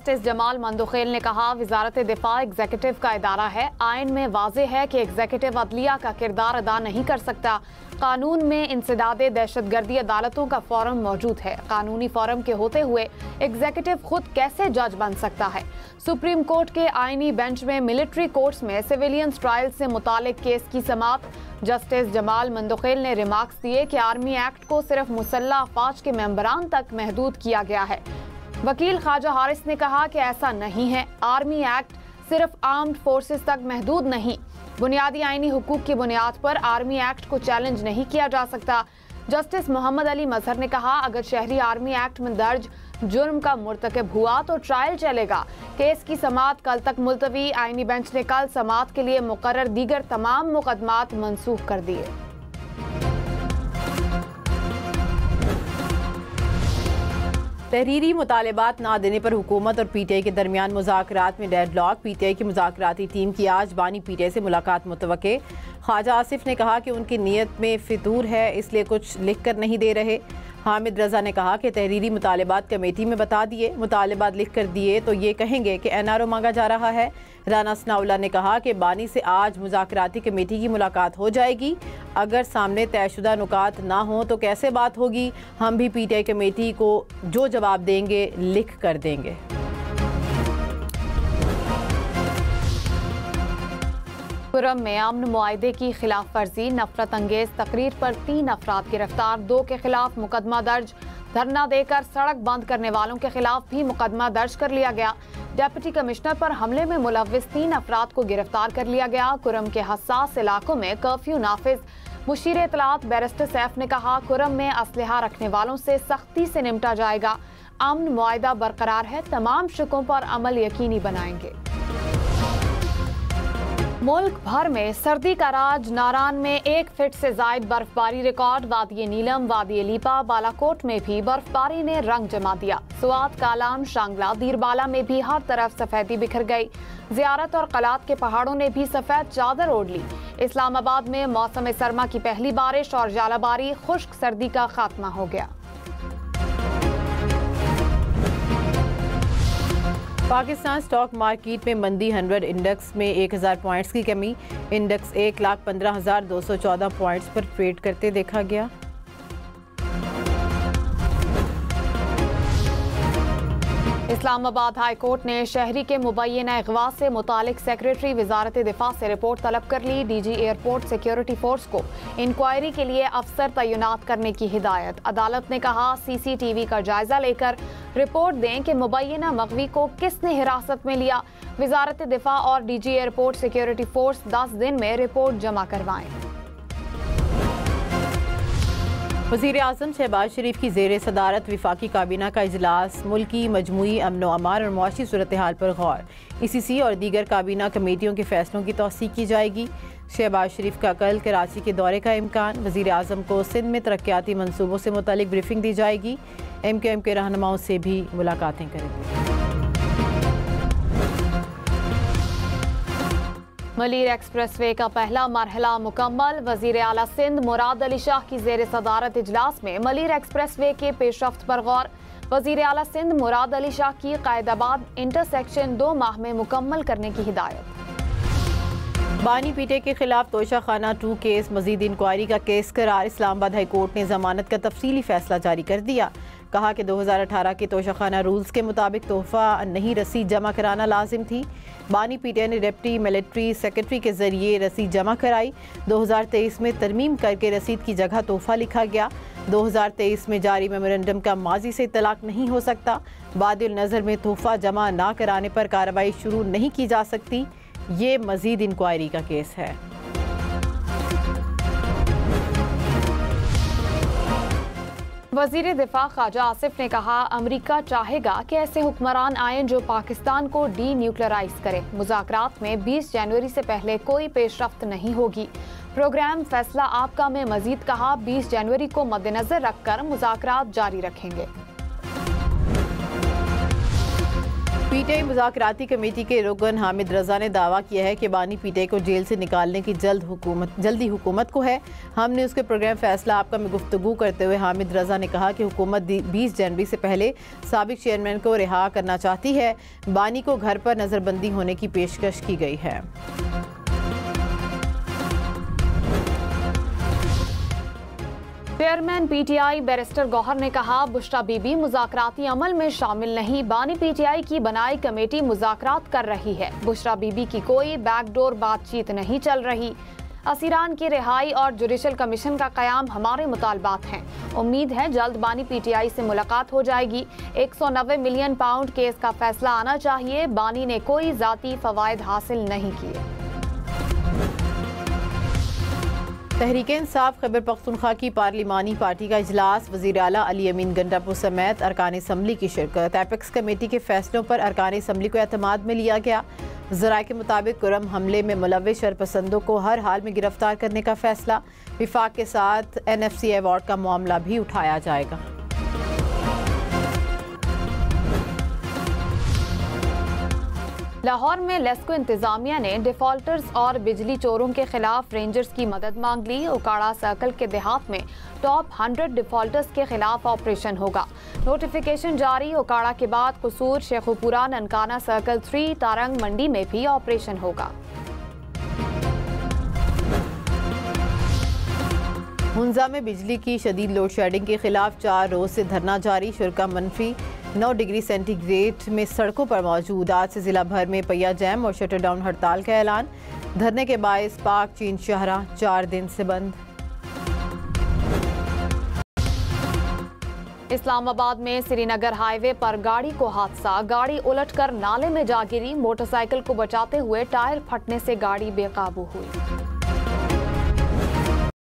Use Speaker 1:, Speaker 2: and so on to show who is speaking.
Speaker 1: Justice Jamal Mandokhel ने कहा, वजारत दिफा एग्जीक्यूटिव का इदारा है। आइन में वाज़ेह है कि एग्जीक्यूटिव अदलिया का किरदार अदा नहीं कर सकता। कानून में इंसदादे दहशतगर्दी अदालतों का फोरम मौजूद है। कानूनी फोरम के होते हुए एग्जीक्यूटिव खुद कैसे जज बन सकता है। सुप्रीम कोर्ट के आइनी बेंच में मिलिट्री कोर्ट्स में सिविलियंस ट्रायल से मुतालिक केस की समाअत। जस्टिस जमाल मंदोखेल ने रिमार्क्स दिए कि आर्मी एक्ट को सिर्फ मुसल्लह अफवाज के मेंबरान तक महदूद किया गया है। वकील ख्वाजा हारिस ने कहा कि ऐसा नहीं है। आर्मी एक्ट सिर्फ आर्म्ड फोर्सेस तक महदूद नहीं। बुनियादी आईनी हुकूक की बुनियाद पर आर्मी एक्ट को चैलेंज नहीं किया जा सकता। जस्टिस मोहम्मद अली मजहर ने कहा, अगर शहरी आर्मी एक्ट में दर्ज जुर्म का मुर्तकब हुआ तो ट्रायल चलेगा। केस की समाअत कल तक मुलतवी। आईनी बेंच ने कल समाअत के लिए मुकर्रर दीगर तमाम मुकदमात मंसूख कर दिए।
Speaker 2: तहरीरी मुतालबात ना देने पर हुकूमत और पीटीआई के दरमियान मुज़ाकरात में डेडलॉक। पीटीआई की मुज़ाकराती टीम की आज बानी पीटीआई से मुलाकात मुतवक्के। ख्वाजा आसिफ ने कहा कि उनकी नीयत में फितूर है, इसलिए कुछ लिख कर नहीं दे रहे। हामिद रजा ने कहा कि तहरीरी मुतालबात कमेटी में बता दिए, मुतालबात लिख कर दिए तो ये कहेंगे कि एनआरओ मांगा जा रहा है। राना सनाउल्लाह ने कहा कि बानी से आज मुज़ाकराती कमेटी की मुलाकात हो जाएगी। अगर सामने तयशुदा नुकात ना हो तो कैसे बात होगी। हम भी पीटीआई कमेटी को जो जवाब देंगे लिख कर देंगे।
Speaker 1: कुरम में अमन मुआहदे की खिलाफ वर्जी, नफरत अंगेज तकरीर पर 3 अफराद गिरफ्तार, 2 के खिलाफ मुकदमा दर्ज। धरना देकर सड़क बंद करने वालों के खिलाफ भी मुकदमा दर्ज कर लिया गया। डिप्टी कमिश्नर पर हमले में मुलव्विस 3 अफराद को गिरफ्तार कर लिया गया। कुरम के हसास इलाकों में कर्फ्यू नाफिज। मुशीर इत्तलात बैरिस्टर सैफ ने कहा, कुरम में असलहा रखने वालों से सख्ती से निपटा जाएगा। अमन मुआहदा बरकरार है, तमाम शिकों पर अमल यकीनी बनाएंगे। मुल्क भर में सर्दी का राज। नारान में 1 फीट से जायद बर्फबारी रिकॉर्ड। वादी नीलम, वादी लीपा, बालाकोट में भी बर्फबारी ने रंग जमा दिया। सुआत, कालाम, शांगला, दीरबाला में भी हर तरफ सफेदी बिखर गई। ज़ियारत और कलात के पहाड़ों ने भी सफेद चादर ओढ़ ली। इस्लामाबाद में मौसम सरमा की पहली बारिश और जालाबारी, खुश्क सर्दी का खात्मा हो गया।
Speaker 2: पाकिस्तान स्टॉक मार्केट में मंदी। 100 इंडेक्स में 1000 पॉइंट्स की कमी। इंडेक्स 1,15,214 पॉइंट्स पर ट्रेड करते देखा गया।
Speaker 1: इस्लामाबाद हाई कोर्ट ने शहरी के मुबैना अगवा से मुतालिक सेक्रेटरी वजारत दिफा से रिपोर्ट तलब कर ली। डीजी एयरपोर्ट सिक्योरिटी फोर्स को इंक्वायरी के लिए अफसर तैनात करने की हिदायत। अदालत ने कहा, CCTV का जायजा लेकर रिपोर्ट दें कि मुबैना मगवी को किसने हिरासत में लिया। वजारत दिफा और डीजी एयरपोर्ट सिक्योरिटी फोर्स 10 दिन में रिपोर्ट जमा करवाएं।
Speaker 2: वज़ीर आज़म शहबाज शरीफ की ज़ेर सदारत विफाकी काबीना का इजलास। मुल्की मजमूई अमन व अमान और मुआशी सूरत हाल पर गौर। ECC और दीगर काबीना कमेटियों के फैसलों की तौसीक की जाएगी। शहबाज शरीफ का कल कराची के दौरे का इम्कान। वज़ीर आज़म को सिंध में तरक्याती मनसूबों से मुतालिक ब्रीफिंग दी जाएगी। MQM के रहनुमाओं से भी मुलाकातें करेंगे।
Speaker 1: मलीर एक्सप्रेसवे का पहला मरहला मुकम्मल। वजीर आला सिंध मुराद अली शाह की जेर सदारत इजलास में मलीर एक्सप्रेसवे के पेशरफ्त पर गौर। वजीर आला सिंध मुराद अली शाह की कायदाबाद इंटरसेक्शन 2 माह में मुकम्मल करने की हिदायत।
Speaker 2: बानी पीटे के खिलाफ तोशा खाना 2 केस मजीद इंक्वायरी का केस करार। इस्लामाबाद हाई कोर्ट ने जमानत का तफसीली फैसला जारी कर दिया। कहा कि 2018 के तोशा खाना रूल्स के मुताबिक तोहफा नहीं रसीद जमा कराना लाजिम थी। बानी पीटे ने डिप्टी मिलिट्री सेक्रेटरी के जरिए रसीद जमा कराई। 2023 में तरमीम करके रसीद की जगह तोहफा लिखा गया। 2023 में जारी मेमोरेंडम का माजी से इतलाक नहीं हो सकता। बादिल नज़र में तोहफा जमा ना कराने पर कार्रवाई शुरू नहीं की जा सकती। ये मजीद इंक्वायरी का केस है।
Speaker 1: वजीर दिफा ख्वाजा आसिफ ने कहा, अमरीका चाहेगा कि ऐसे हुक्मरान आएं जो पाकिस्तान को डी न्यूक्लियराइज करें। मुज़ाकरात में 20 जनवरी से पहले कोई पेशरफ्त नहीं होगी। प्रोग्राम फैसला आपका में मजीद कहा, 20 जनवरी को मद्देनजर रखकर मुज़ाकरात जारी रखेंगे।
Speaker 2: पीटीआई मुज़ाकराती कमेटी के रुकन हामिद रजा ने दावा किया है कि बानी पीटीआई को जेल से निकालने की जल्दी हुकूमत को है। हमने उसके प्रोग्राम फैसला आपका में गुफ्तगू करते हुए हामिद रजा ने कहा कि हुकूमत 20 जनवरी से पहले साबिक चेयरमैन को रिहा करना चाहती है। बानी को घर पर नज़रबंदी होने की पेशकश की गई है।
Speaker 1: चेयरमैन पीटीआई बैरिस्टर गौहर ने कहा, बुशरा बीबी मुज़ाकराती अमल में शामिल नहीं। बानी पीटीआई की बनाई कमेटी मुज़ाकरात कर रही है। बुशरा बीबी की कोई बैकडोर बातचीत नहीं चल रही। असीरान की रिहाई और जुडिशल कमीशन का क़याम हमारे मुतालबात हैं। उम्मीद है जल्द बानी पीटीआई से मुलाकात हो जाएगी। 190 मिलियन पाउंड केस का फैसला आना चाहिए। बानी ने कोई ज़ाती फ़वाइद हासिल नहीं किए।
Speaker 2: तहरीक इंसाफ खैबर पख्तूनख्वा की पार्लिमानी पार्टी का इजलास, वज़ीर आला अली अमीन गंडापुर समेत अरकान असम्बली की शिरकत। एपेक्स कमेटी के फैसलों पर अरकान असम्बली को एतमाद में लिया गया। ज़राए के मुताबिक कुरम हमले में मुलव्विस शरपसंदों को हर हाल में गिरफ्तार करने का फैसला। विफाक के साथ NFC अवार्ड का मामला भी उठाया जाएगा।
Speaker 1: लाहौर में लेस्को इंतजामिया ने डिफॉल्टर्स और बिजली चोरों के खिलाफ रेंजर्स की मदद मांग ली। उकाड़ा सर्कल के देहात में टॉप 100 डिफॉल्टर्स के खिलाफ ऑपरेशन होगा। नोटिफिकेशन जारी। उकाड़ा के बाद कसूर, शेखुपुरा, ननकाना सर्कल 3, तारंग मंडी में भी ऑपरेशन होगा।
Speaker 2: हुंजा में बिजली की शदीद लोड शेडिंग के खिलाफ 4 रोज से धरना जारी। शुरा मनफी 9 डिग्री सेंटीग्रेड में सड़कों पर मौजूद। आज से जिला भर में पहिया जैम और शटर डाउन हड़ताल का ऐलान। धरने के बायस पाक चीन शाहरा 4 दिन से बंद।
Speaker 1: इस्लामाबाद में श्रीनगर हाईवे पर गाड़ी को हादसा। गाड़ी उलटकर नाले में जा गिरी। मोटरसाइकिल को बचाते हुए टायर फटने से गाड़ी बेकाबू हुई।